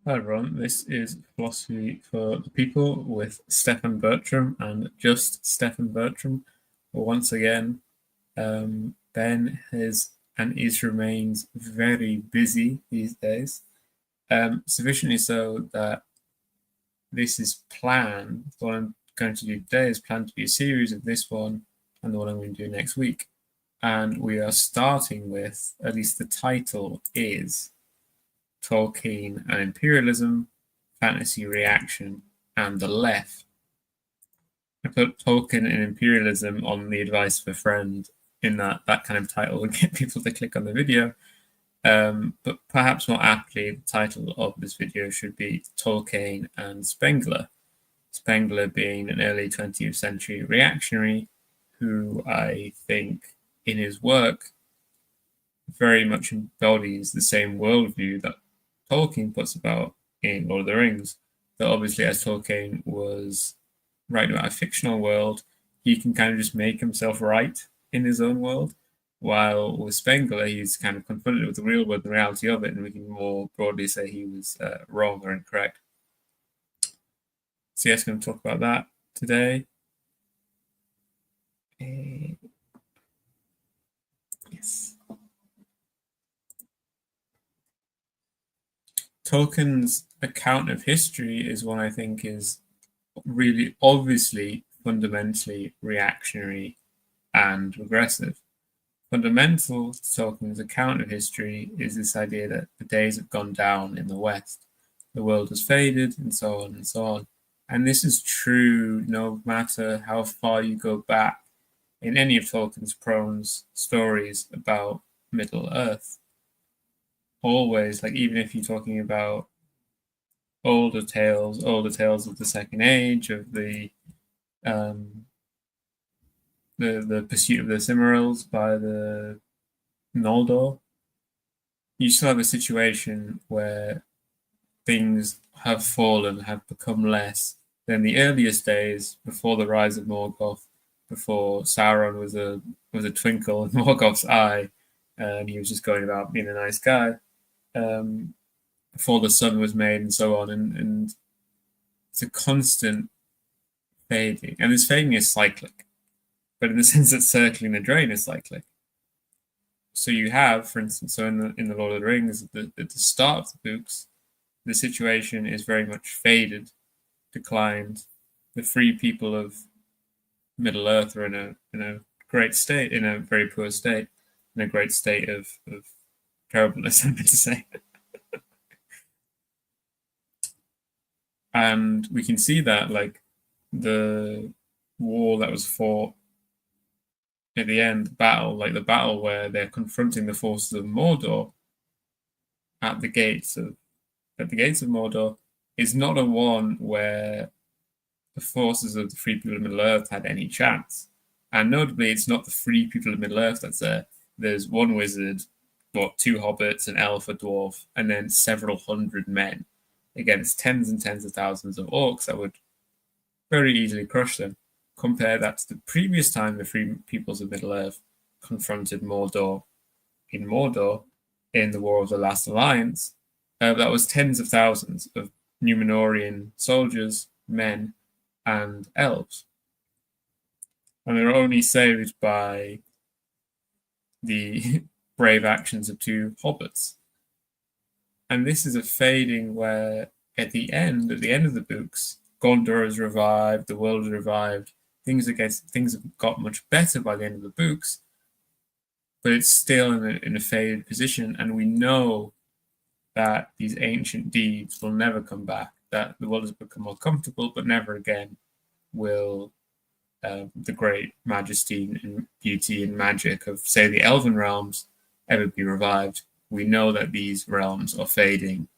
Hi everyone, this is Philosophy for the People with Stefan Bertram and just Stefan Bertram. Once again, Ben remains very busy these days, sufficiently so that this is planned. What I'm going to do today is planned to be a series of this one and the one I'm going to do next week. And we are starting with, at least the title is Tolkien and Imperialism, Fantasy Reaction, and the Left. I put Tolkien and Imperialism on the advice of a friend in that kind of title would get people to click on the video. But perhaps more aptly, the title of this video should be Tolkien and Spengler. Spengler being an early 20th century reactionary who I think in his work very much embodies the same worldview that Tolkien puts about in Lord of the Rings. That obviously, as Tolkien was writing about a fictional world, he can kind of just make himself right in his own world. While with Spengler, he's kind of confronted with the real world, the reality of it, and we can more broadly say he was wrong or incorrect. So, yes, going to talk about that today. Yes. Tolkien's account of history is one I think is really obviously fundamentally reactionary and regressive. Fundamental to Tolkien's account of history is this idea that the days have gone down in the West, the world has faded, and so on and so on. And this is true no matter how far you go back in any of Tolkien's prose stories about Middle Earth. Always, like even if you're talking about older tales of the Second Age, of the pursuit of the Silmarils by the Noldor, you still have a situation where things have fallen, have become less than the earliest days before the rise of Morgoth, before Sauron was a twinkle in Morgoth's eye, and he was just going about being a nice guy. Before the sun was made, and so on, and it's a constant fading, and this fading is cyclic, but in the sense that circling the drain is cyclic. So you have, for instance, so in the Lord of the Rings, at the start of the books, the situation is very much faded, declined. The free people of Middle Earth are in a great state, in a very poor state, in a great state of terribleness, I meant to say. And we can see that, like, the war that was fought at the end, the battle where they're confronting the forces of Mordor at the gates of Mordor, is not a one where the forces of the free people of Middle Earth had any chance. And notably, it's not the free people of Middle Earth that's there. There's one wizard, two hobbits, an elf, a dwarf, and then several hundred men against tens and tens of thousands of orcs that would very easily crush them. Compare that to the previous time the free peoples of Middle Earth confronted Mordor in the War of the Last Alliance. That was tens of thousands of Númenórean soldiers, men, and elves. And they're only saved by the brave actions of two hobbits. And this is a fading where at the end of the books, Gondor is revived, the world is revived, things have got much better by the end of the books, but it's still in a faded position, and we know that these ancient deeds will never come back, that the world has become more comfortable, but never again will the great majesty and beauty and magic of, say, the Elven realms ever be revived. We know that these realms are fading,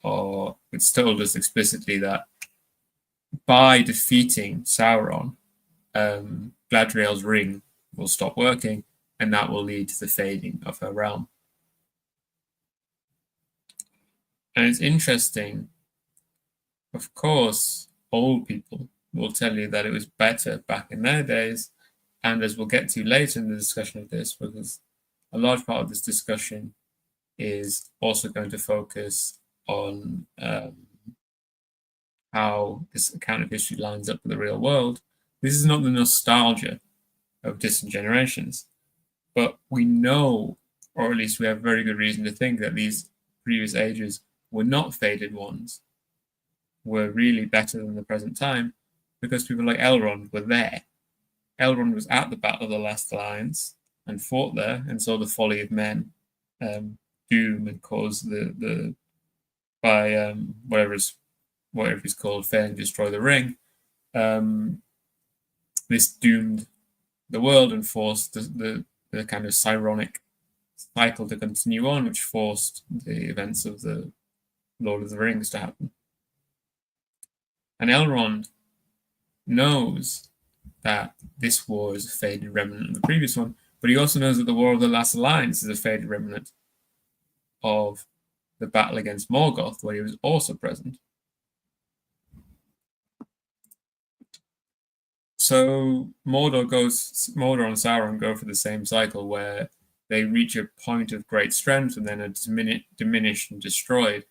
or it's told us explicitly that by defeating Sauron, Galadriel's ring will stop working, and that will lead to the fading of her realm. And it's interesting, of course, old people will tell you that it was better back in their days, and as we'll get to later in the discussion of this, because a large part of this discussion is also going to focus on how this account of history lines up with the real world. This is not the nostalgia of distant generations, but we know, or at least we have very good reason to think, that these previous ages were not faded ones, were really better than the present time, because people like Elrond were there. Elrond was at the Battle of the Last Alliance and fought there and saw the folly of men doom and cause the by whatever it's called, failing to destroy the ring. This doomed the world and forced the kind of Cyronic cycle to continue on, which forced the events of the Lord of the Rings to happen. And Elrond knows that this war is a faded remnant of the previous one, but he also knows that the War of the Last Alliance is a faded remnant of the battle against Morgoth, where he was also present. So Mordor and Sauron go for the same cycle, where they reach a point of great strength and then are diminished and destroyed.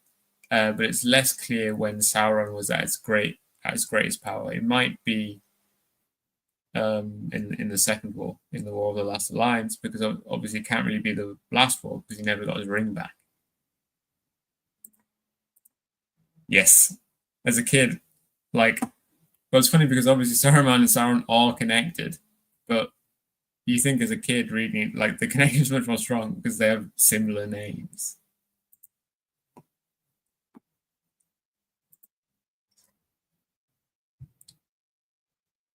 But it's less clear when Sauron was at its greatest power. It might be in the second war, in the War of the Last Alliance, because obviously it can't really be the last war because he never got his ring back. Yes, as a kid, well, it's funny because obviously Saruman and Sauron are connected, but you think as a kid reading it, the connection is much more strong because they have similar names.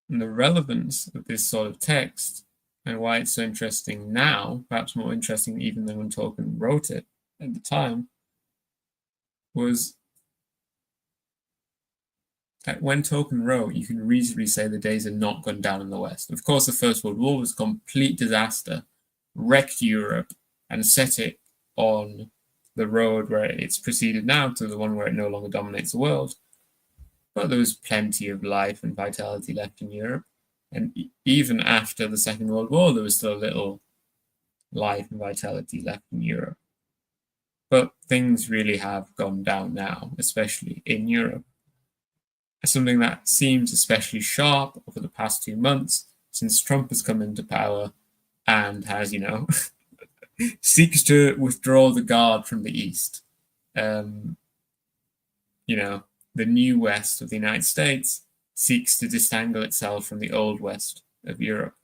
And the relevance of this sort of text and why it's so interesting now, perhaps more interesting even than when Tolkien wrote it at the time, was that when Tolkien wrote, you can reasonably say the days had not gone down in the West. Of course, the First World War was a complete disaster, wrecked Europe, and set it on the road where it's proceeded now to the one where it no longer dominates the world. But there was plenty of life and vitality left in Europe. And even after the Second World War, there was still a little life and vitality left in Europe. But things really have gone down now, especially in Europe. Something that seems especially sharp over the past 2 months since Trump has come into power and has, seeks to withdraw the guard from the East. The new West of the United States seeks to disentangle itself from the old West of Europe.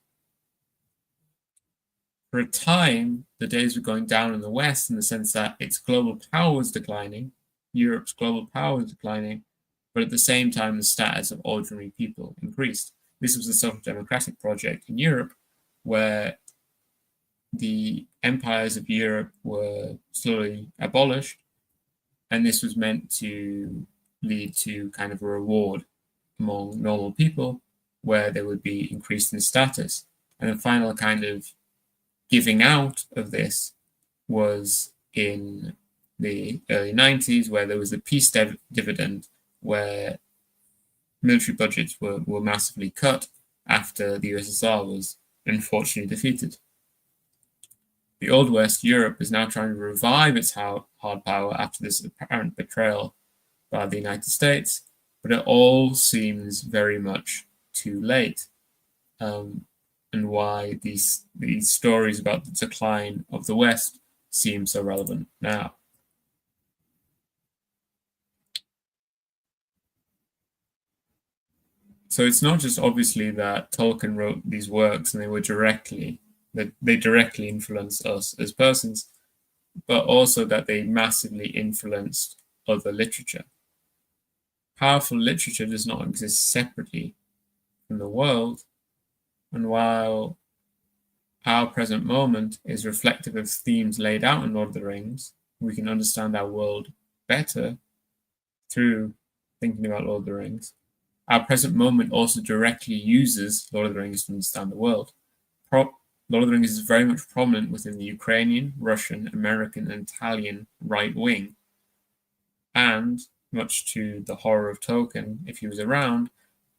For a time, the days were going down in the West in the sense that its global power was declining, Europe's global power was declining, but at the same time, the status of ordinary people increased. This was the social democratic project in Europe, where the empires of Europe were slowly abolished, and this was meant to lead to kind of a reward among normal people, where they would be increased in status. And the final kind of giving out of this was in the early 90s, where there was a peace dividend, where military budgets were massively cut after the USSR was unfortunately defeated. The Old West, Europe, is now trying to revive its hard power after this apparent betrayal by the United States, but it all seems very much too late. And why these stories about the decline of the West seem so relevant now. So it's not just obviously that Tolkien wrote these works and they directly influenced us as persons, but also that they massively influenced other literature. Powerful literature does not exist separately from the world, and while our present moment is reflective of themes laid out in Lord of the Rings, we can understand our world better through thinking about Lord of the Rings. Our present moment also directly uses Lord of the Rings to understand the world. Lord of the Rings is very much prominent within the Ukrainian, Russian, American, and Italian right wing. And, much to the horror of Tolkien, if he was around,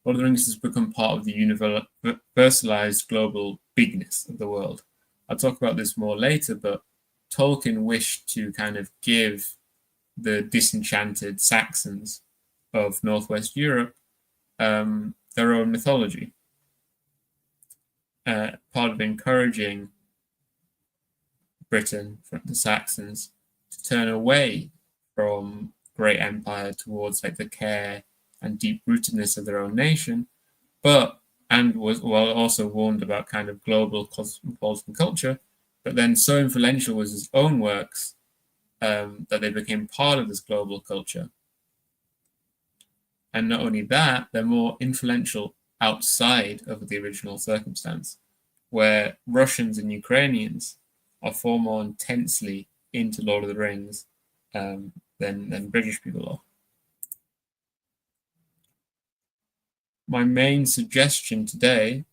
Lord of the Rings has become part of the universalized global bigness of the world. I'll talk about this more later, but Tolkien wished to kind of give the disenchanted Saxons of Northwest Europe their own mythology. Part of encouraging Britain, the Saxons, to turn away from great empire towards like the care and deep rootedness of their own nation, and was also warned about kind of global cosmopolitan culture, but then so influential was his own works that they became part of this global culture. And not only that, they're more influential outside of the original circumstance, where Russians and Ukrainians are far more intensely into Lord of the Rings than British people are. My main suggestion today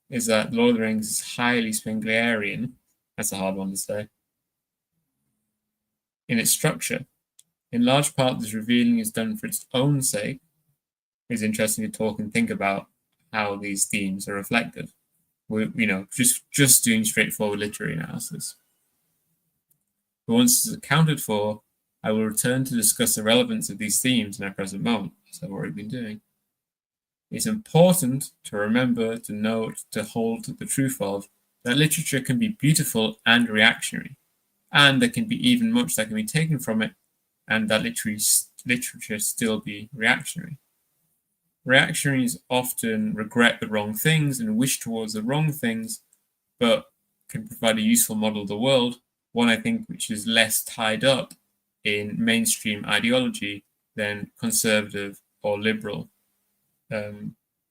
is that Lord of the Rings is highly Spenglerian. That's a hard one to say. In its structure, in large part, this revealing is done for its own sake. It's interesting to talk and think about how these themes are reflected. We're, just doing straightforward literary analysis. But once it's accounted for, I will return to discuss the relevance of these themes in our present moment, as I've already been doing. It's important to remember, to note, to hold the truth of that literature can be beautiful and reactionary, and there can be even much that can be taken from it, and that literature still be reactionary. Reactionaries often regret the wrong things and wish towards the wrong things, but can provide a useful model of the world, one I think which is less tied up in mainstream ideology than conservative or liberal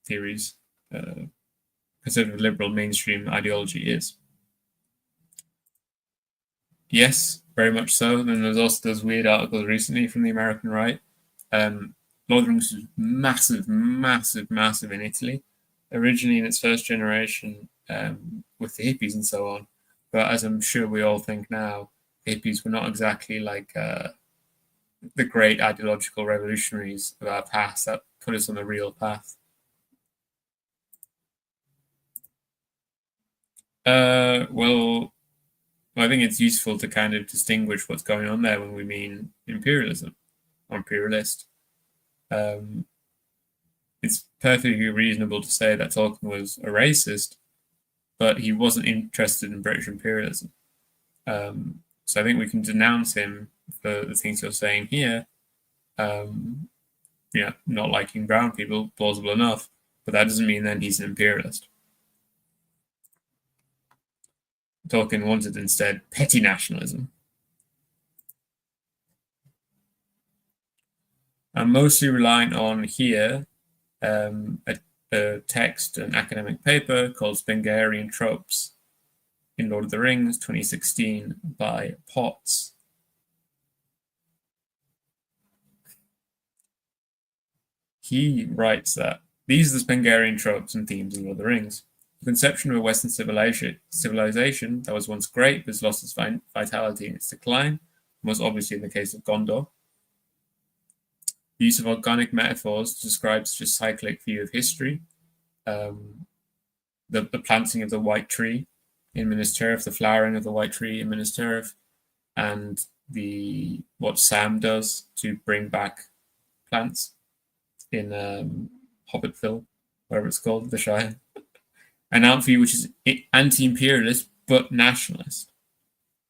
theories. Conservative liberal mainstream ideology is. Yes, very much so. And there's also those weird articles recently from the American right. Lord of the Rings was massive in Italy, originally in its first generation with the hippies and so on. But as I'm sure we all think now, hippies were not exactly like the great ideological revolutionaries of our past that put us on the real path. Well, I think it's useful to kind of distinguish what's going on there when we mean imperialism or imperialist. It's perfectly reasonable to say that Tolkien was a racist, but he wasn't interested in British imperialism. So I think we can denounce him for the things you're saying here. Not liking brown people, plausible enough, but that doesn't mean then he's an imperialist. Tolkien wanted instead petty nationalism. I'm mostly relying on here a text, an academic paper called Spenglerian Tropes in Lord of the Rings 2016 by Potts. He writes that these are the Spenglerian tropes and themes in Lord of the Rings. The conception of a Western civilization that was once great but has lost its vitality in its decline, most obviously in the case of Gondor. The use of organic metaphors to describe such a cyclic view of history. The planting of the white tree in Minas Tirith, the flowering of the white tree in Minas Tirith, and what Sam does to bring back plants in Hobbitville, whatever it's called, the Shire. An outfit which is anti-imperialist but nationalist,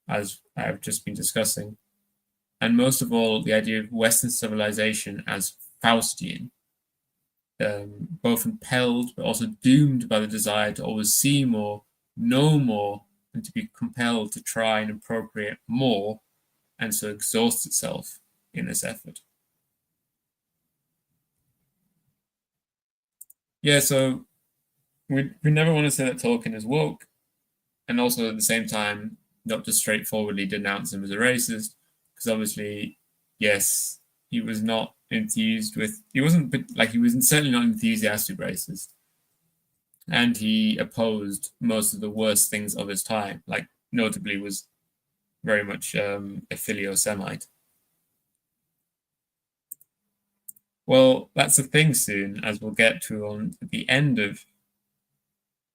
as I've just been discussing. And most of all, the idea of Western civilization as Faustian, both impelled but also doomed by the desire to always see more, know more, and to be compelled to try and appropriate more, and so exhaust itself in this effort. Yeah, so we never want to say that Tolkien is woke, and also at the same time not just straightforwardly denounce him as a racist, because obviously, yes, he was not enthused with, he was certainly not enthusiastic racist, and he opposed most of the worst things of his time, like notably was very much a Philio-Semite. Well, that's a thing soon, as we'll get to on the end of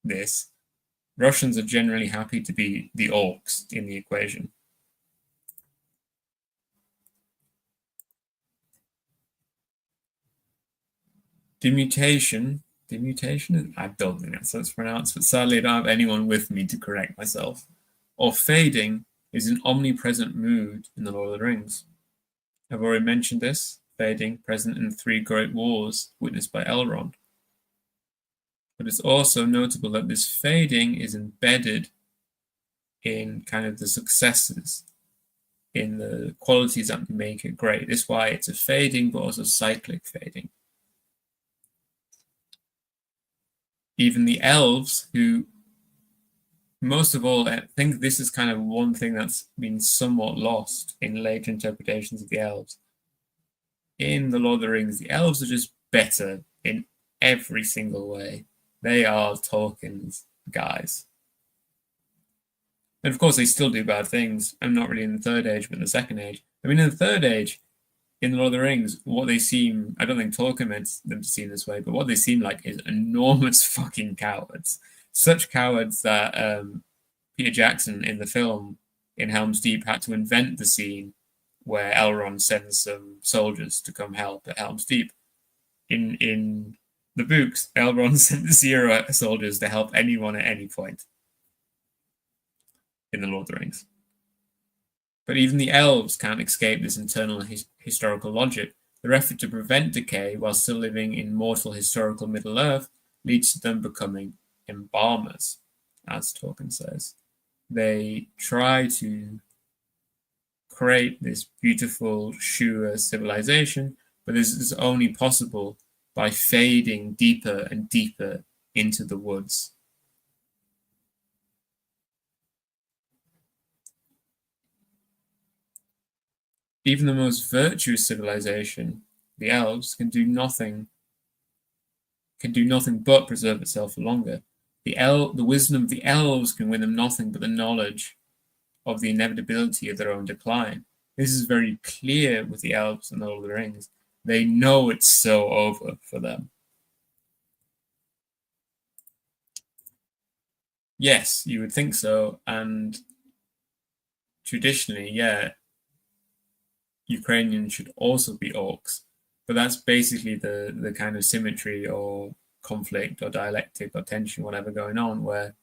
this. Russians are generally happy to be the orcs in the equation. Demutation. Demutation? I don't think that's how it's pronounced, but sadly I don't have anyone with me to correct myself. Or fading is an omnipresent mood in the Lord of the Rings. I've already mentioned this. Fading, present in the three great wars witnessed by Elrond. But it's also notable that this fading is embedded in kind of the successes, in the qualities that make it great. This is why it's a fading, but also cyclic fading. Even the elves, who most of all, I think this is kind of one thing that's been somewhat lost in later interpretations of the elves. In the Lord of the Rings, the elves are just better in every single way. They are Tolkien's guys. And of course, they still do bad things. I'm not really in the Third Age, but in the Second Age. I mean, in the Third Age, in the Lord of the Rings, what they seem, I don't think Tolkien meant them to seem this way, but what they seem like is enormous fucking cowards. Such cowards that Peter Jackson in the film in Helm's Deep had to invent the scene where Elrond sends some soldiers to come help at Helm's Deep. In the books, Elrond sent 0 soldiers to help anyone at any point in the Lord of the Rings. But even the elves can't escape this internal historical logic. Their effort to prevent decay while still living in mortal historical Middle-earth leads to them becoming embalmers, as Tolkien says. They try to create this beautiful, sure civilization, but this is only possible by fading deeper and deeper into the woods. Even the most virtuous civilization, the elves, can do nothing but preserve itself for longer. The wisdom of the elves can win them nothing but the knowledge of the inevitability of their own decline. This is very clear with the elves and the Lord of the Rings. They know it's so over for them. Yes, you would think so, and traditionally, yeah, Ukrainians should also be orcs, but that's basically the kind of symmetry or conflict or dialectic or tension, whatever going on, where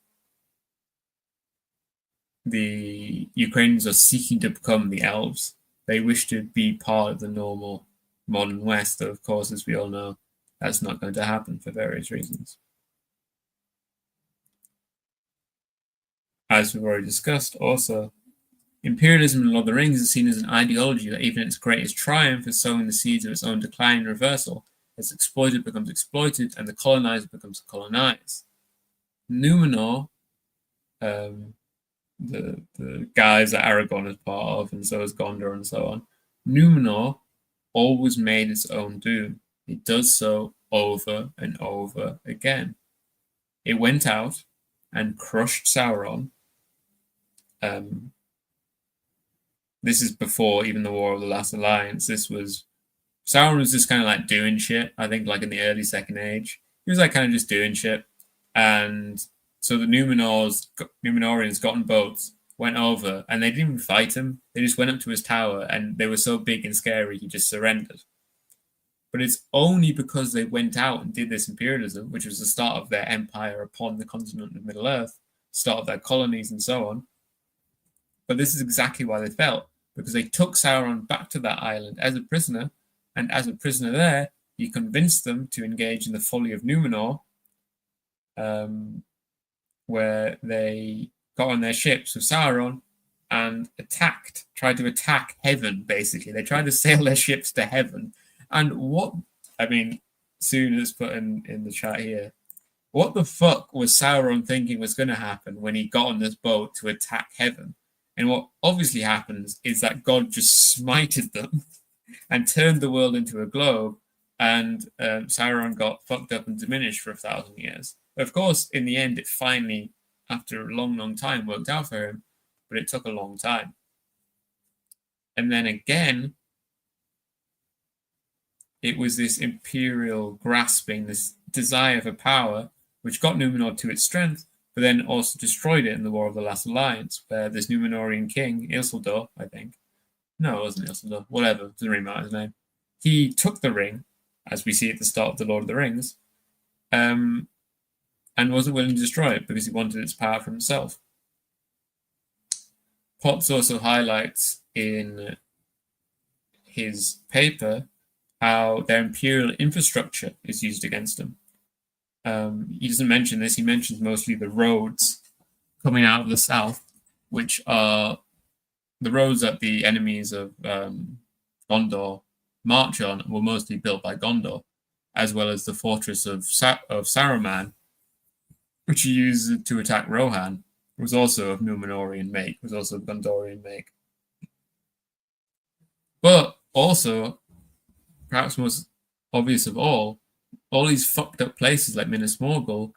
the Ukrainians are seeking to become the elves. They wish to be part of the normal modern West, though, of course, as we all know, that's not going to happen for various reasons. As we've already discussed, also, imperialism in Lord of the Rings is seen as an ideology that even its greatest triumph is sowing the seeds of its own decline and reversal, as exploited becomes exploited and the colonizer becomes colonized. Numenor, the guys that Aragorn is part of, and so is Gondor and so on, Numenor always made its own doom. It does so over and over again. It went out and crushed Sauron. This is before even the War of the Last Alliance. Sauron was just kind of like doing shit, I think, like in the early Second Age. He was like kind of just doing shit. And so the Numenorians got in boats, went over, and they didn't even fight him. They just went up to his tower, and they were so big and scary, he just surrendered. But it's only because they went out and did this imperialism, which was the start of their empire upon the continent of Middle-earth, start of their colonies and so on. But this is exactly why they fell, because they took Sauron back to that island as a prisoner, and as a prisoner there, he convinced them to engage in the folly of Numenor, where they got on their ships with Sauron and tried to attack heaven, basically. They tried to sail their ships to heaven. And Soon has put in the chat here, what the fuck was Sauron thinking was going to happen when he got on this boat to attack heaven? And what obviously happens is that God just smited them and turned the world into a globe, and Sauron got fucked up and diminished for 1,000 years. Of course, in the end, it finally, after a long, long time, worked out for him, but it took a long time. And then again, it was this imperial grasping, this desire for power, which got Numenor to its strength, but then also destroyed it in the War of the Last Alliance, where this Numenorian king, Isildur, I think. No, it wasn't Isildur. Whatever, doesn't really matter his name. He took the ring, as we see at the start of The Lord of the Rings, and wasn't willing to destroy it because he wanted its power for himself. Potts also highlights in his paper how their imperial infrastructure is used against them. He doesn't mention this. He mentions mostly the roads coming out of the south, which are the roads that the enemies of Gondor march on, were mostly built by Gondor, as well as the fortress of Saruman, which he used to attack Rohan, was also of Númenórean make, was also of Gondorian make. But also, perhaps most obvious of all these fucked up places like Minas Morgul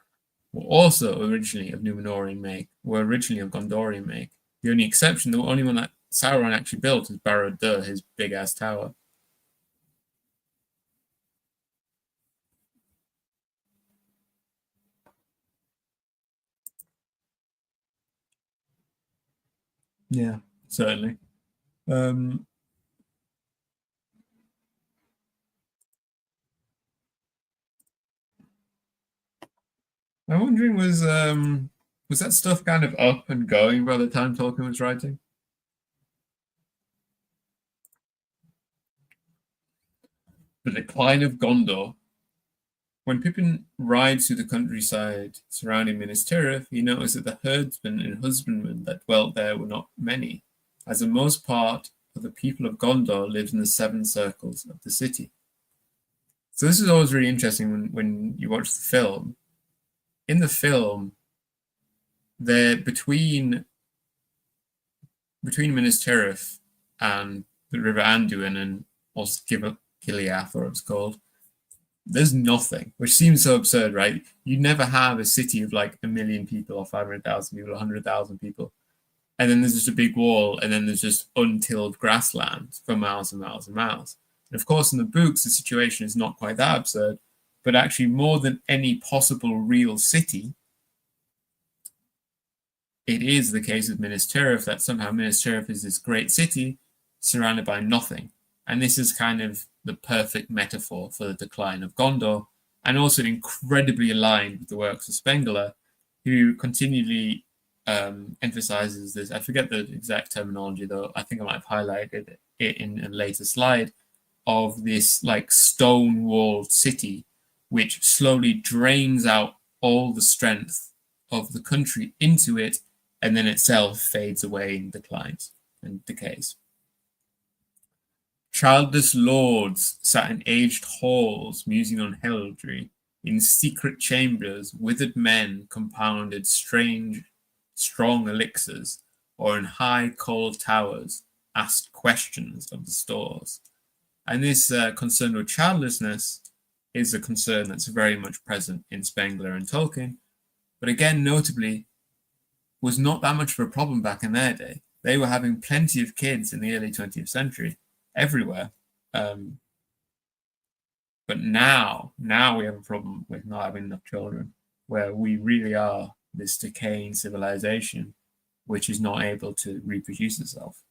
were also originally of Númenórean make, were originally of Gondorian make. The only exception, the only one that Sauron actually built is Barad-dûr, his big-ass tower. Yeah, certainly. I'm wondering, was that stuff kind of up and going by the time Tolkien was writing? The decline of Gondor. When Pippin rides through the countryside surrounding Minas Tirith, he noticed that the herdsmen and husbandmen that dwelt there were not many, as the most part of the people of Gondor lived in the seven circles of the city. So this is always really interesting when you watch the film. In the film, they're between Minas Tirith and the River Anduin and Osgiliath, or it's called, there's nothing, which seems so absurd, right? You never have a city of like 1 million people or 500,000 people, 100,000 people, and then there's just a big wall, and then there's just untilled grassland for miles and miles and miles. And of course, in the books, the situation is not quite that absurd, but actually more than any possible real city, it is the case of Minas Tirith that somehow Minas Tirith is this great city surrounded by nothing. And this is kind of the perfect metaphor for the decline of Gondor, and also incredibly aligned with the works of Spengler, who continually emphasizes this. I forget the exact terminology, though. I think I might have highlighted it in a later slide, of this like stone-walled city, which slowly drains out all the strength of the country into it, and then itself fades away and declines and decays. Childless lords sat in aged halls, musing on heraldry. In secret chambers, withered men compounded strange, strong elixirs, or in high cold towers asked questions of the stores. And this concern with childlessness is a concern that's very much present in Spengler and Tolkien, but again, notably, was not that much of a problem back in their day. They were having plenty of kids in the early 20th century, everywhere. But now we have a problem with not having enough children, where we really are this decaying civilization, which is not able to reproduce itself.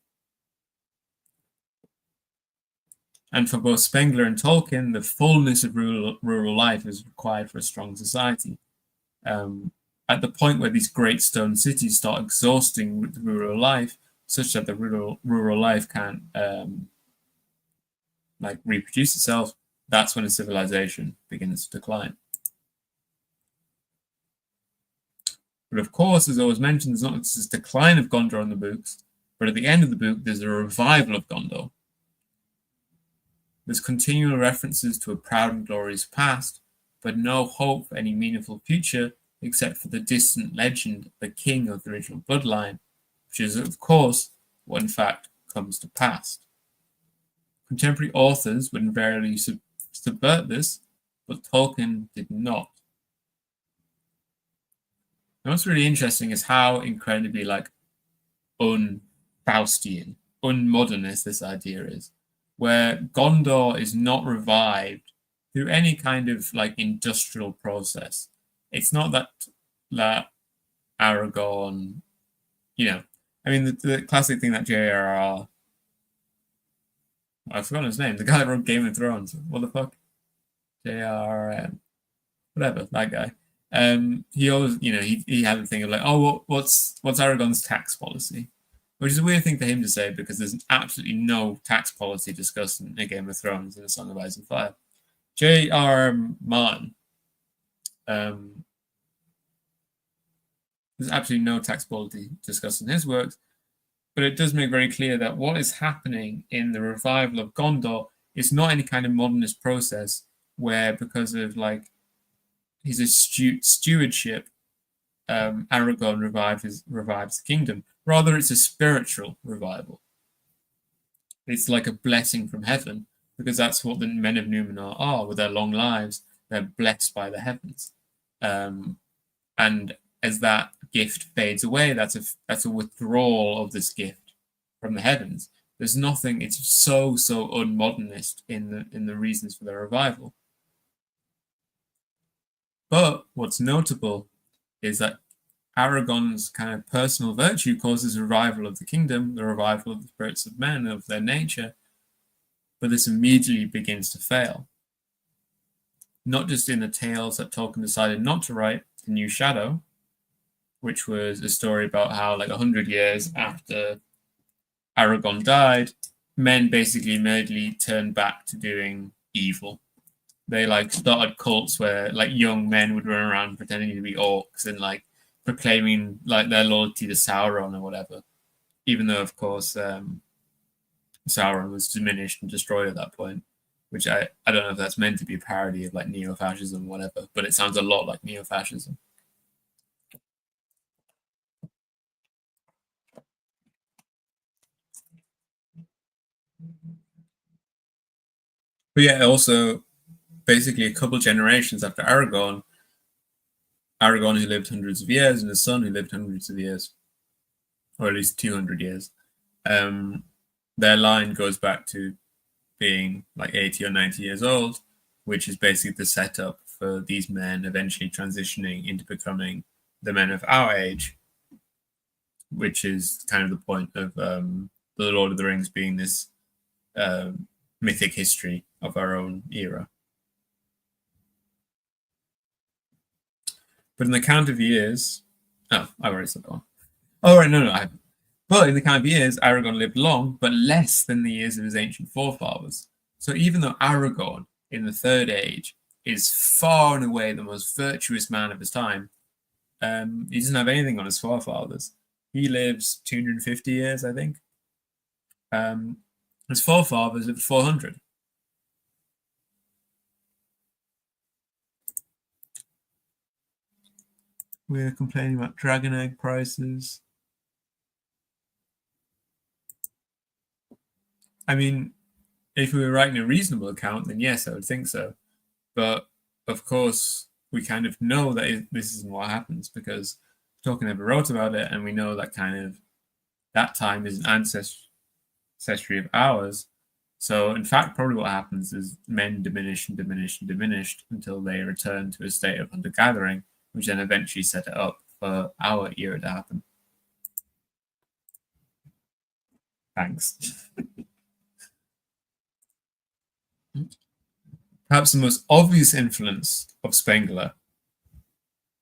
And for both Spengler and Tolkien, the fullness of rural life is required for a strong society. At the point where these great stone cities start exhausting the rural life, such that the rural life can't like reproduce itself, that's when a civilization begins to decline. But of course, as I was mentioned, there's not this decline of Gondor in the books, but at the end of the book, there's a revival of Gondor. There's continual references to a proud and glorious past, but no hope for any meaningful future except for the distant legend of the king of the original bloodline, which is, of course, what in fact comes to pass. Contemporary authors would invariably subvert this, but Tolkien did not. And what's really interesting is how incredibly like un-Faustian, unmodernist this idea is, where Gondor is not revived through any kind of like industrial process. It's not that Aragorn, I mean, the classic thing that J.R.R. I've forgotten his name, the guy that wrote Game of Thrones. What the fuck? J.R. Whatever, that guy. He always, he had the thing of like, oh, what's Aragon's tax policy, which is a weird thing for him to say because there's absolutely no tax policy discussed in A Game of Thrones and A Song of Ice and Fire. J.R. Martin, there's absolutely no tax policy discussed in his works, but it does make very clear that what is happening in the revival of Gondor is not any kind of modernist process where, because of like his astute stewardship, Aragon revives the kingdom. Rather, it's a spiritual revival. It's like a blessing from heaven, because that's what the men of Numenor are with their long lives. They're blessed by the heavens. And as that gift fades away, that's a withdrawal of this gift from the heavens. There's nothing. It's so unmodernist in the reasons for the revival. But what's notable is that Aragon's kind of personal virtue causes a revival of the kingdom, the revival of the spirits of men, of their nature, but this immediately begins to fail. Not just in the tales that Tolkien decided not to write, The New Shadow, which was a story about how, like 100 years after Aragon died, men basically immediately turned back to doing evil. They like started cults where like young men would run around pretending to be orcs and like proclaiming like their loyalty to Sauron or whatever, even though of course Sauron was diminished and destroyed at that point, which I don't know if that's meant to be a parody of like neo-fascism or whatever, but it sounds a lot like neo-fascism. But yeah, also basically a couple generations after Aragon, who lived hundreds of years, and his son who lived hundreds of years, or at least 200 years, their line goes back to being like 80 or 90 years old, which is basically the setup for these men eventually transitioning into becoming the men of our age, which is kind of the point of the Lord of the Rings being this mythic history of our own era. But in the count of years, I've already said that one. Oh, right, no, I haven't. But in the count of years, Aragon lived long, but less than the years of his ancient forefathers. So even though Aragon, in the Third Age, is far and away the most virtuous man of his time, he doesn't have anything on his forefathers. He lives 250 years, I think. His forefathers lived 400. We're complaining about dragon egg prices. I mean, if we were writing a reasonable account, then yes, I would think so. But of course, we kind of know that this isn't what happens because Tolkien never wrote about it, and we know that kind of that time is an ancestry of ours. So, in fact, probably what happens is men diminish and diminish and diminish until they return to a state of hunter-gathering, which then eventually set it up for our era to happen. Thanks. Perhaps the most obvious influence of Spengler.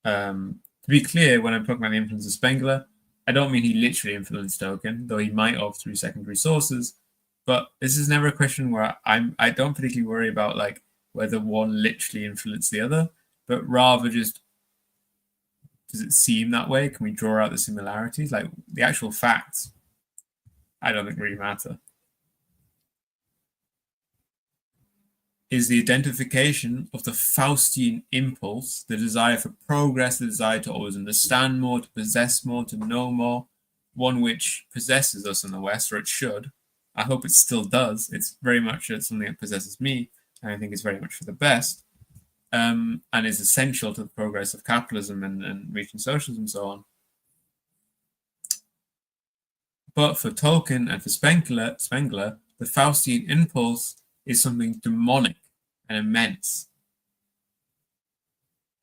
To be clear, when I'm talking about the influence of Spengler, I don't mean he literally influenced Tolkien, though he might have through secondary sources. But this is never a question where I don't particularly worry about like whether one literally influenced the other, but rather just does it seem that way? Can we draw out the similarities? Like the actual facts, I don't think really matter. Is the identification of the Faustian impulse, the desire for progress, the desire to always understand more, to possess more, to know more, one which possesses us in the West, or it should. I hope it still does. It's very much something that possesses me, and I think it's very much for the best, and is essential to the progress of capitalism and reaching socialism and so on. But for Tolkien and for Spengler, the Faustian impulse is something demonic and immense,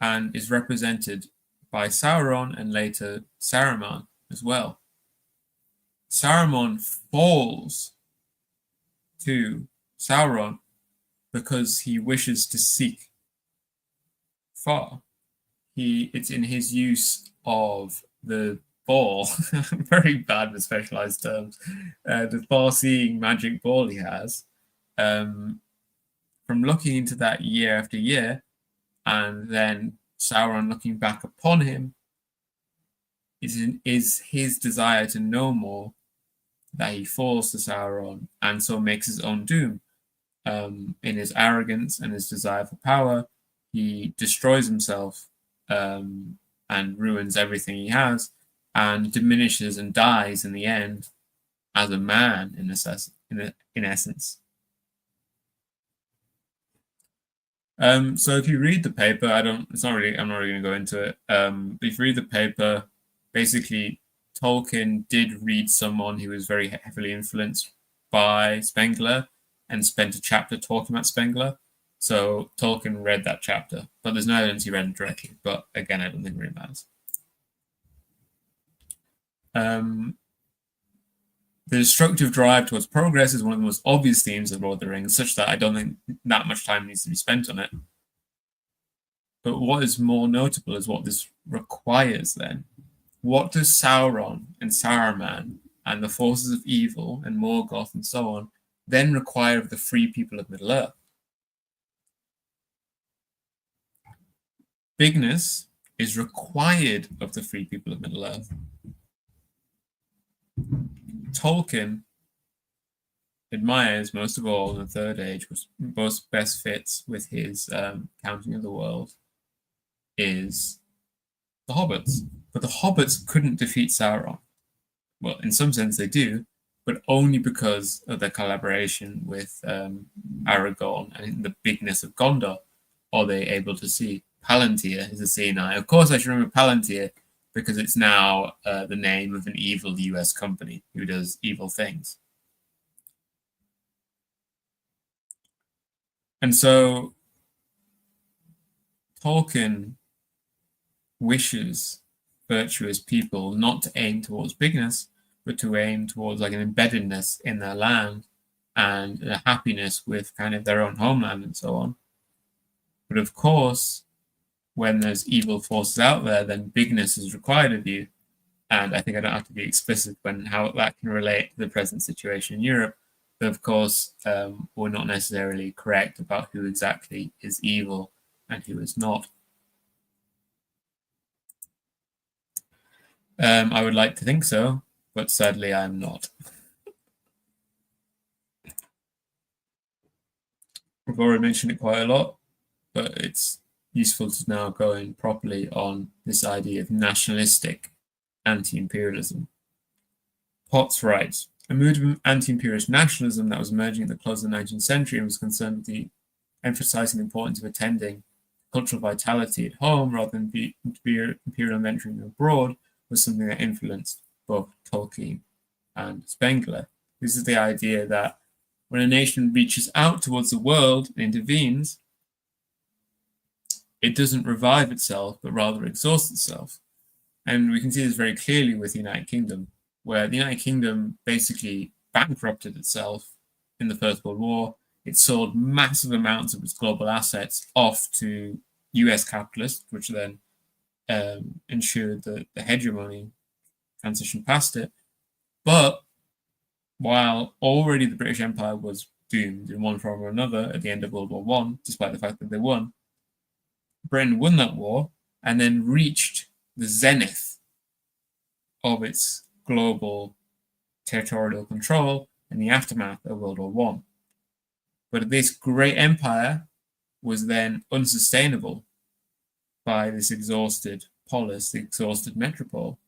and is represented by Sauron and later Saruman as well. Saruman falls to Sauron because he wishes to seek far. It's in his use of the ball, very bad with specialized terms, the far-seeing magic ball he has, from looking into that year after year, and then Sauron looking back upon him, is his desire to know more that he falls to Sauron and so makes his own doom. In his arrogance and his desire for power, he destroys himself and ruins everything he has, and diminishes and dies in the end as a man in essence. So if you read the paper, I'm not really going to go into it. But if you read the paper, basically Tolkien did read someone who was very heavily influenced by Spengler and spent a chapter talking about Spengler. So Tolkien read that chapter, but there's no evidence he read it directly. But again, I don't think it really matters. The destructive drive towards progress is one of the most obvious themes of Lord of the Rings, such that I don't think that much time needs to be spent on it. But what is more notable is what this requires then. What does Sauron and Saruman and the forces of evil and Morgoth and so on then require of the free people of Middle-earth? Bigness is required of the free people of Middle-earth. Tolkien admires most of all in the Third Age, which most best fits with his counting of the world, is the hobbits. But the hobbits couldn't defeat Sauron. Well, in some sense they do, but only because of their collaboration with Aragorn and the bigness of Gondor are they able to see. Palantir is a seeing eye. Of course, I should remember Palantir because it's now the name of an evil US company who does evil things. And so Tolkien wishes virtuous people not to aim towards bigness, but to aim towards like an embeddedness in their land and a happiness with kind of their own homeland and so on. But of course, when there's evil forces out there, then bigness is required of you. And I think I don't have to be explicit when how that can relate to the present situation in Europe. But of course, we're not necessarily correct about who exactly is evil and who is not. I would like to think so, but sadly I'm not. I've already mentioned it quite a lot, but it's useful to now go in properly on this idea of nationalistic anti-imperialism. Potts writes, a mood of anti-imperialist nationalism that was emerging at the close of the 19th century and was concerned with the emphasizing the importance of attending cultural vitality at home rather than the imperial inventory abroad was something that influenced both Tolkien and Spengler. This is the idea that when a nation reaches out towards the world and intervenes, it doesn't revive itself, but rather exhausts itself. And we can see this very clearly with the United Kingdom, where the United Kingdom basically bankrupted itself in the First World War. It sold massive amounts of its global assets off to US capitalists, which then ensured that the hegemony transitioned past it. But while already the British Empire was doomed in one form or another at the end of World War I, despite the fact that they won, Britain won that war and then reached the zenith of its global territorial control in the aftermath of World War I. But this great empire was then unsustainable by this exhausted polis, the exhausted metropole.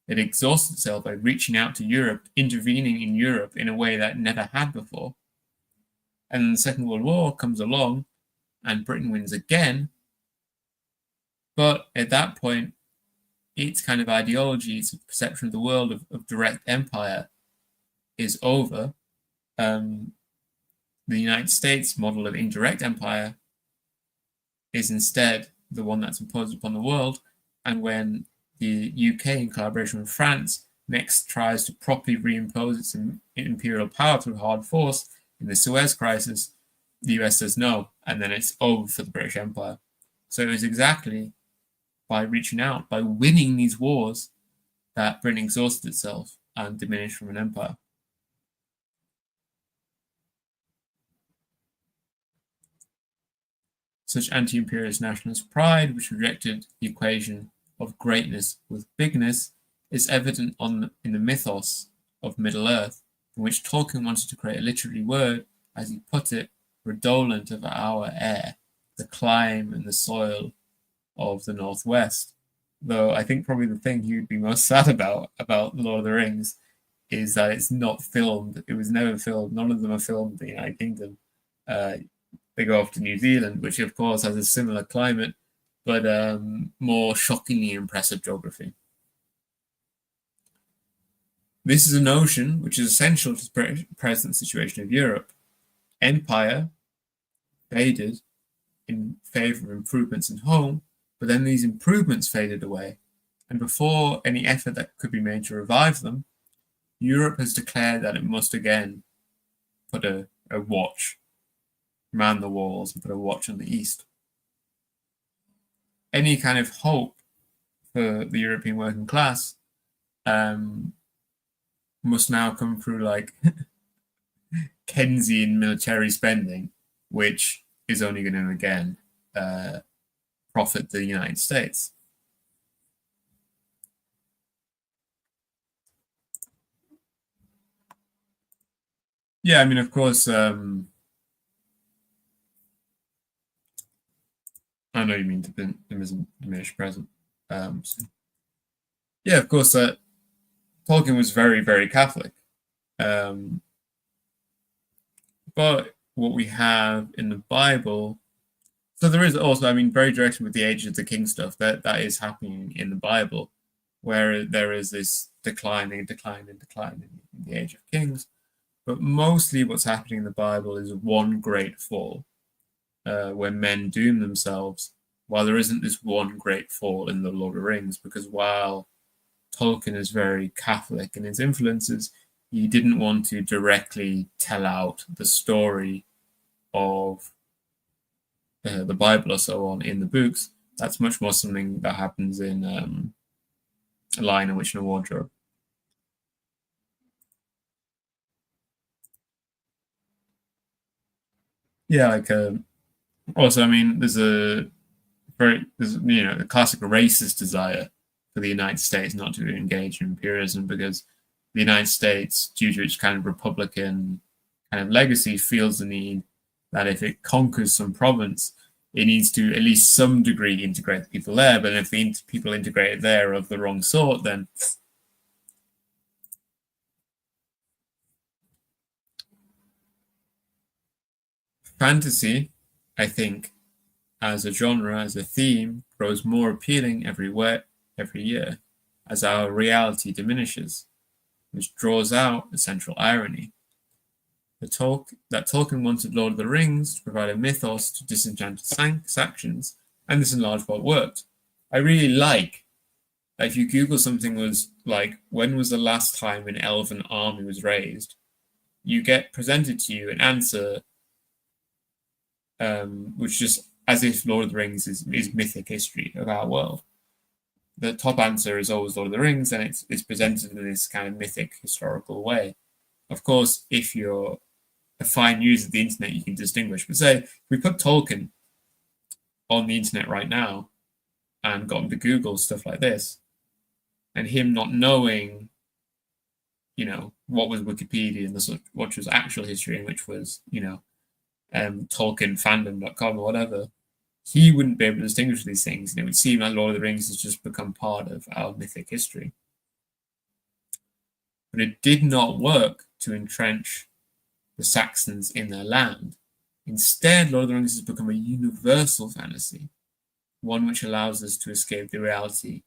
It exhausted itself by reaching out to Europe, intervening in Europe in a way that it never had before. And then the Second World War comes along and Britain wins again. But at that point, its kind of ideology, its perception of the world of direct empire is over. The United States model of indirect empire is instead the one that's imposed upon the world. And when the UK, in collaboration with France, next tries to properly reimpose its imperial power through hard force in the Suez Crisis, the US says no, and then it's over for the British Empire. So it was exactly by reaching out, by winning these wars, that Britain exhausted itself and diminished from an empire. Such anti-imperialist nationalist pride, which rejected the equation of greatness with bigness, is evident in the mythos of Middle-earth, in which Tolkien wanted to create a literary word, as he put it, redolent of our air, the clime and the soil of the Northwest. Though I think probably the thing he would be most sad about Lord of the Rings is that it's not filmed. It was never filmed. None of them are filmed in the United Kingdom. They go off to New Zealand, which of course has a similar climate, but more shockingly impressive geography. This is a notion which is essential to the present situation of Europe. Empire faded in favor of improvements in home, but then these improvements faded away, and before any effort that could be made to revive them, Europe has declared that it must again put a watch, man the walls, and put a watch on the east. Any kind of hope for the European working class must now come through like Keynesian military spending, which is only going to again profit the United States. Yeah, I mean, of course, I know you mean diminished present. So, yeah, of course, Tolkien was very, very Catholic. But what we have in the Bible, so there is also, I mean, very directly with the Age of the King stuff, that is happening in the Bible, where there is this decline in the Age of Kings. But mostly what's happening in the Bible is one great fall, where men doom themselves, while there isn't this one great fall in the Lord of the Rings, because while Tolkien is very Catholic in his influences, he didn't want to directly tell out the story of the Bible or so on in the books. That's much more something that happens in A Lion, a Witch, and a Wardrobe. Yeah, like also, I mean, there's a classic racist desire for the United States not to engage in imperialism, because the United States, due to its kind of republican kind of legacy, feels the need that if it conquers some province, it needs to at least some degree integrate the people there. But if the people integrated there are of the wrong sort, then fantasy, I think, as a genre, as a theme, grows more appealing every year, as our reality diminishes, which draws out a central irony. That Tolkien wanted Lord of the Rings to provide a mythos to disenchant factions, and this in large part worked. I really like that if you Google something was like, when was the last time an elven army was raised, you get presented to you an answer which just as if Lord of the Rings is mythic history of our world. The top answer is always Lord of the Rings, and it's presented in this kind of mythic historical way. Of course, if you're a fine user of the internet, you can distinguish. But say if we put Tolkien on the internet right now and got him to Google stuff like this, and him not knowing, what was Wikipedia and what was actual history, and which was, TolkienFandom.com or whatever, he wouldn't be able to distinguish these things, and it would seem like Lord of the Rings has just become part of our mythic history. But it did not work to entrench the Saxons in their land. Instead, Lord of the Rings has become a universal fantasy, one which allows us to escape the reality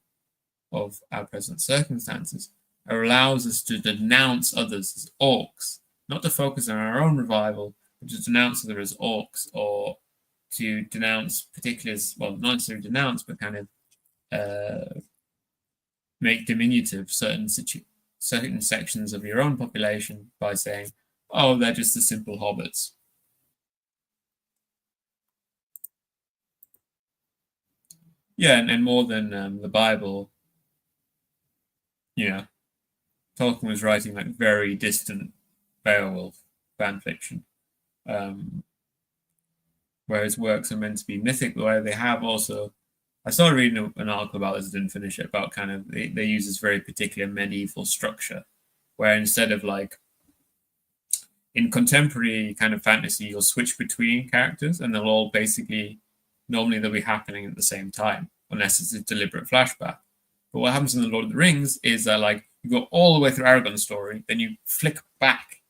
of our present circumstances. It allows us to denounce others as orcs, not to focus on our own revival, but to denounce others as orcs, or to denounce particulars, well, not necessarily denounce, but kind of make diminutive certain sections of your own population by saying, oh, they're just the simple hobbits. Yeah, and more than the Bible, you know, Tolkien was writing like very distant Beowulf fan fiction, um, where his works are meant to be mythic, where they have also. I started reading an article about this, didn't finish it, about kind of they use this very particular medieval structure, where instead of like in contemporary kind of fantasy, you'll switch between characters and they'll all basically normally they'll be happening at the same time, unless it's a deliberate flashback. But what happens in the Lord of the Rings is that like you go all the way through Aragorn's story, then you flick back,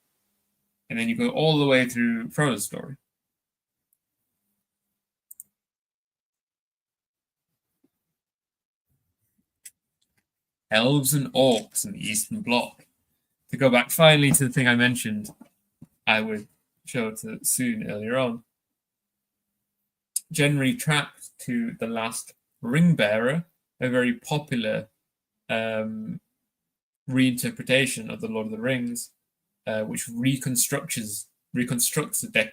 and then you go all the way through Frodo's story. Elves and orcs in the Eastern Bloc. To go back finally to the thing I mentioned, I would show to soon earlier on. Generally trapped to the last ring bearer, a very popular reinterpretation of the Lord of the Rings, which reconstructs the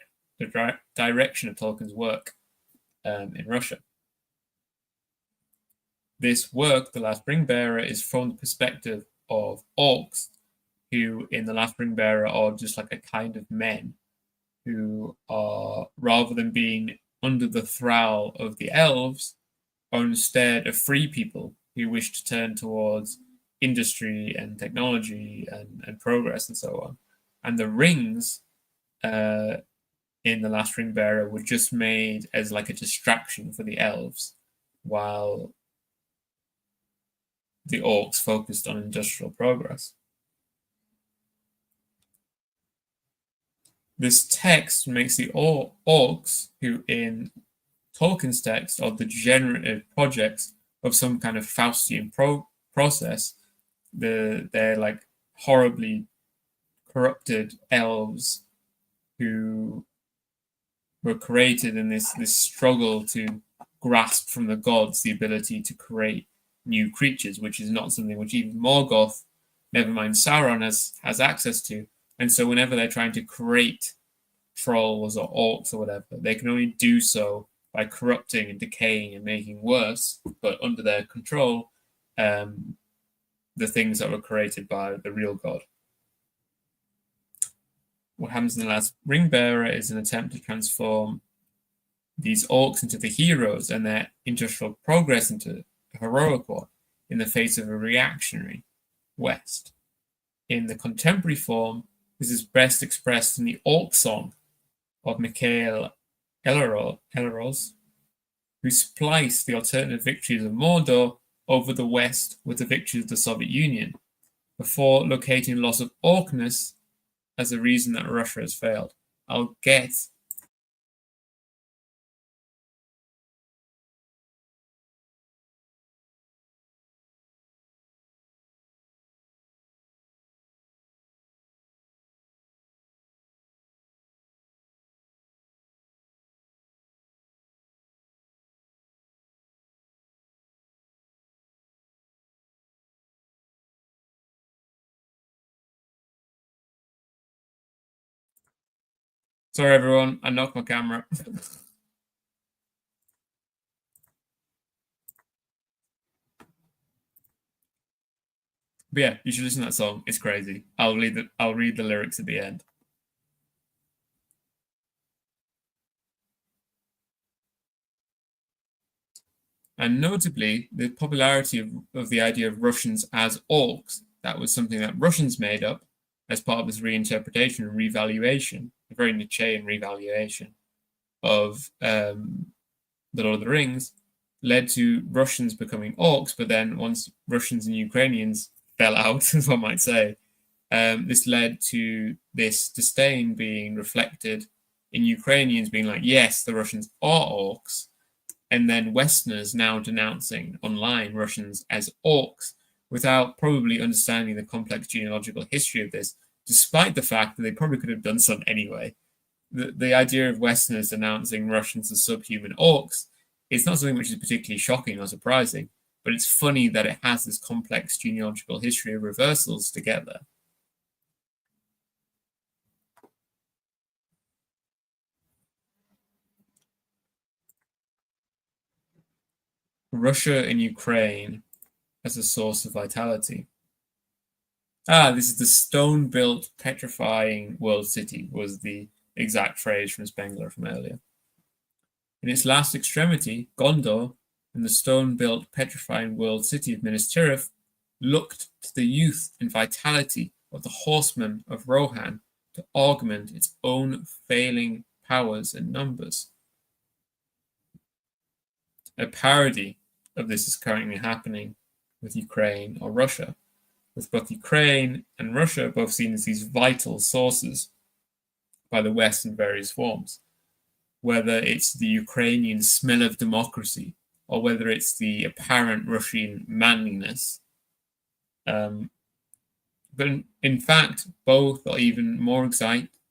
direction of Tolkien's work in Russia. This work, The Last Ring Bearer, is from the perspective of orcs, who in The Last Ring Bearer are just like a kind of men who are, rather than being under the thrall of the elves, are instead a free people who wish to turn towards industry and technology and progress and so on. And the rings in The Last Ring Bearer were just made as like a distraction for the elves, while the orcs focused on industrial progress. This text makes the orcs, who in Tolkien's text are the generative projects of some kind of Faustian process, they're like horribly corrupted elves who were created in this struggle to grasp from the gods the ability to create new creatures, which is not something which even Morgoth, never mind Sauron, has access to. And so whenever they're trying to create trolls or orcs or whatever, they can only do so by corrupting and decaying and making worse, but under their control, the things that were created by the real god. What happens in The Last Ring Bearer is an attempt to transform these orcs into the heroes and their industrial progress into a heroic one in the face of a reactionary West. In the contemporary form, this is best expressed in the Orc Song of Mikhail Elleros, who spliced the alternative victories of Mordor over the West with the victories of the Soviet Union, before locating loss of Orkness as a reason that Russia has failed. I'll get sorry everyone, I knocked my camera. But yeah, you should listen to that song. It's crazy. I'll read the lyrics at the end. And notably, the popularity of the idea of Russians as orcs, that was something that Russians made up as part of this reinterpretation and revaluation, a very Nietzschean revaluation of The Lord of the Rings, led to Russians becoming orcs. But then once Russians and Ukrainians fell out, as one might say, this led to this disdain being reflected in Ukrainians being like, yes, the Russians are orcs, and then Westerners now denouncing online Russians as orcs without probably understanding the complex genealogical history of this, despite the fact that they probably could have done some anyway. The idea of Westerners denouncing Russians as subhuman orcs is not something which is particularly shocking or surprising, but it's funny that it has this complex genealogical history of reversals together. Russia and Ukraine as a source of vitality. This is the stone-built, petrifying world city, was the exact phrase from Spengler from earlier. In its last extremity, Gondor and the stone-built, petrifying world city of Minas Tirith looked to the youth and vitality of the horsemen of Rohan to augment its own failing powers and numbers. A parody of this is currently happening with Ukraine or Russia, with both Ukraine and Russia both seen as these vital sources by the West in various forms, whether it's the Ukrainian smell of democracy or whether it's the apparent Russian manliness. But in fact, both are even more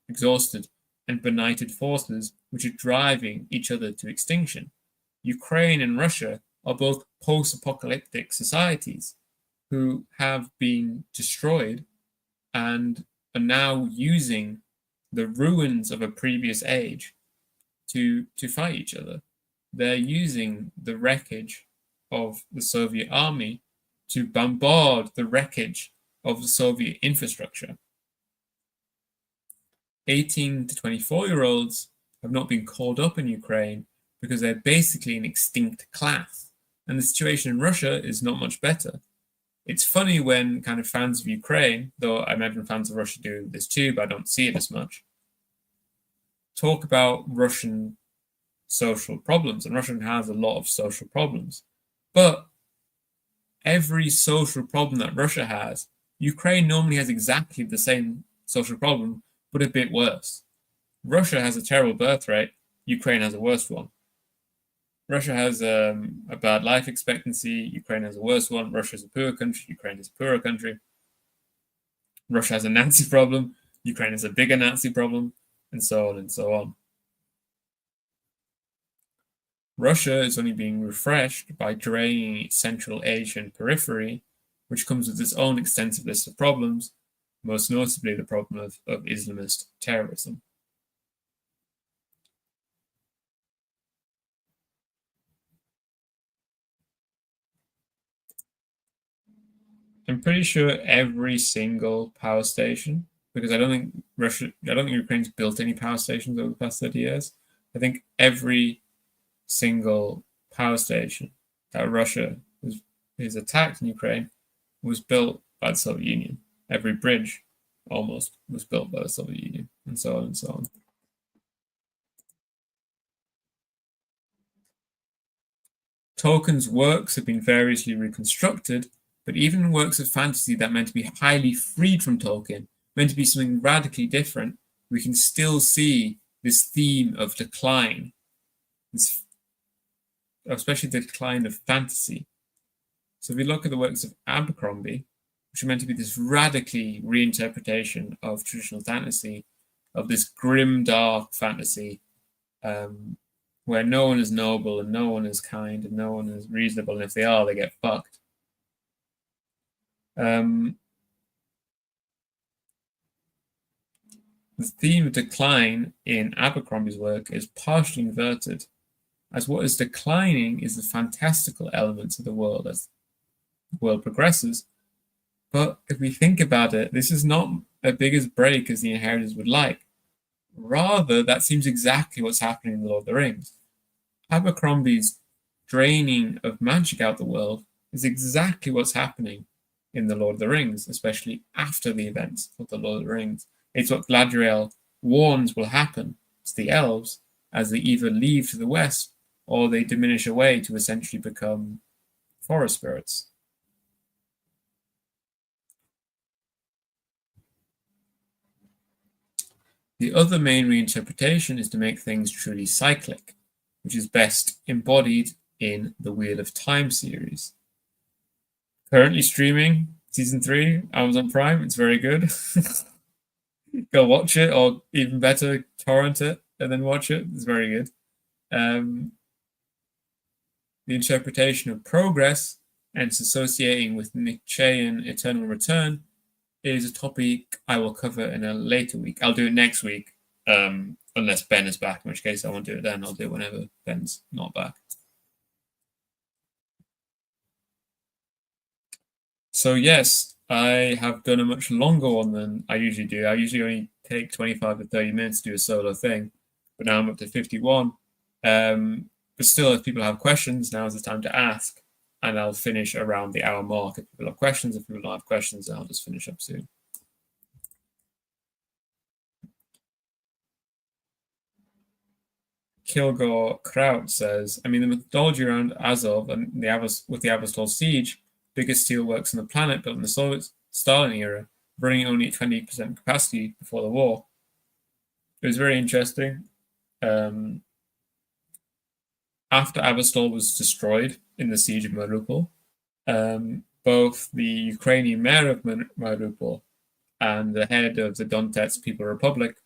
exhausted and benighted forces which are driving each other to extinction. Ukraine and Russia are both post-apocalyptic societies who have been destroyed and are now using the ruins of a previous age to fight each other. They're using the wreckage of the Soviet army to bombard the wreckage of the Soviet infrastructure. 18 to 24-year-olds have not been called up in Ukraine because they're basically an extinct class. And the situation in Russia is not much better. It's funny when kind of fans of Ukraine, though I imagine fans of Russia do this too, but I don't see it as much, talk about Russian social problems. And Russia has a lot of social problems. But every social problem that Russia has, Ukraine normally has exactly the same social problem, but a bit worse. Russia has a terrible birth rate. Ukraine has a worse one. Russia has a bad life expectancy. Ukraine has a worse one. Russia is a poor country. Ukraine is a poorer country. Russia has a Nazi problem. Ukraine has a bigger Nazi problem, and so on and so on. Russia is only being refreshed by draining its Central Asian periphery, which comes with its own extensive list of problems, most notably the problem of Islamist terrorism. I'm pretty sure every single power station, because I don't think Ukraine's built any power stations over the past 30 years. I think every single power station that Russia is attacked in Ukraine was built by the Soviet Union. Every bridge almost was built by the Soviet Union, and so on and so on. Tolkien's works have been variously reconstructed, but even works of fantasy that meant to be highly freed from Tolkien, meant to be something radically different, we can still see this theme of decline, especially the decline of fantasy. So if we look at the works of Abercrombie, which are meant to be this radically reinterpretation of traditional fantasy, of this grim, dark fantasy, where no one is noble and no one is kind and no one is reasonable, and if they are, they get fucked. The theme of decline in Abercrombie's work is partially inverted, as what is declining is the fantastical elements of the world as the world progresses. But if we think about it, this is not as big a break as the Inheritors would like. Rather, that seems exactly what's happening in The Lord of the Rings. Abercrombie's draining of magic out the world is exactly what's happening in The Lord of the Rings, especially after the events of The Lord of the Rings. It's what Galadriel warns will happen to the elves as they either leave to the west or they diminish away to essentially become forest spirits. The other main reinterpretation is to make things truly cyclic, which is best embodied in the Wheel of Time series. Currently streaming season 3, Amazon Prime. It's very good. Go watch it, or even better, torrent it and then watch it. It's very good. The interpretation of progress and its associating with Nietzschean eternal return is a topic I will cover in a later week. I'll do it next week, unless Ben is back, in which case I won't do it then. I'll do it whenever Ben's not back. So yes, I have done a much longer one than I usually do. I usually only take 25 to 30 minutes to do a solo thing, but now I'm up to 51. But still, if people have questions, now is the time to ask, and I'll finish around the hour mark. If people have questions, if people don't have questions, then I'll just finish up soon. Kilgore Kraut says, I mean, the methodology around Azov and with the Avastol siege, biggest steelworks on the planet built in the Stalin era, running only at 20% capacity before the war. It was very interesting. After Avastol was destroyed in the siege of Mariupol, both the Ukrainian mayor of Mariupol and the head of the Donetsk People Republic,